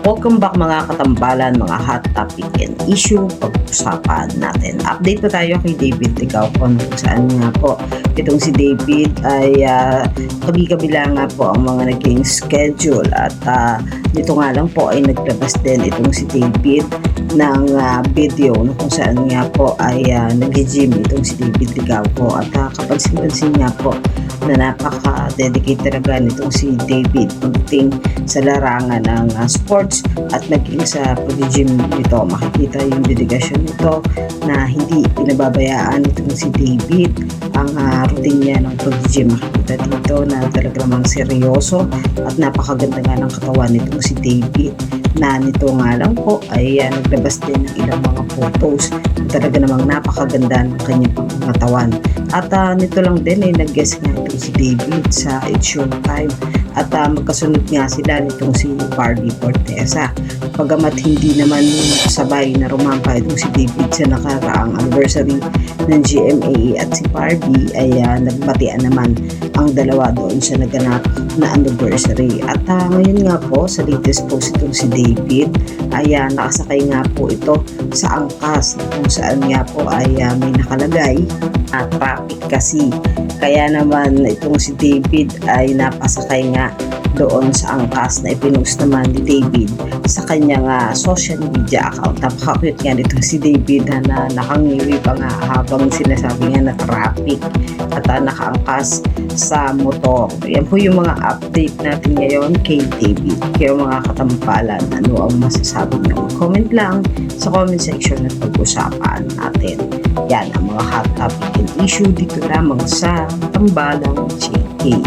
Welcome back mga katambalan, mga hot topic and issue pag-usapan natin. Update po tayo kay David Licao kung saan nga po itong si David ay kabi-kabila nga po ang mga naging schedule at dito nga lang po ay naglabas din itong si David ng video kung saan nga po ay nag-gym itong si David Licao po at kapansin-pansin nga po na napaka-dedicate talaga nitong si David pagdating sa larangan ng sports at maging sa pag-gym nito. Makikita yung dedikasyon nito na hindi pinababayaan itong si David ang routine niya ng pag-gym. Makikita dito na talaga namang seryoso at napakaganda nga ng katawan nitong si David na nito nga lang po ay naglabas din ng ilang mga photos na talaga namang napakaganda ng kanyang katawan. At nito lang din ay nag-guest nga itong si David sa It's Showtime at magkasunod nga sila nitong si Barbie Fortesa. Pagamat hindi naman sabay na rumampa itong si David sa nakaraang anniversary ng GMA at si Barbie ay nagbatian naman ang dalawa doon sa naganap na anniversary. At ngayon nga po sa latest post itong si David ay nakasakay nga po ito sa angkas kung saan nga po ay may nakalagay at traffic kasi. Kaya naman itong si David ay napasakay nga doon sa angkas na ipinost naman ni David sa kanyang social media account. Napaka-cute nga nito si David na nakangiwi pa nga habang sinasabi nga na traffic at nakaangkas sa motor. Yan po yung mga update natin ngayon kay David. Kaya mga katampalan, ano ang masasabi nyo? Comment lang sa comment section at pag-usapan natin. Yan ang mga hot topic and issue dito lamang sa Tambalang JK.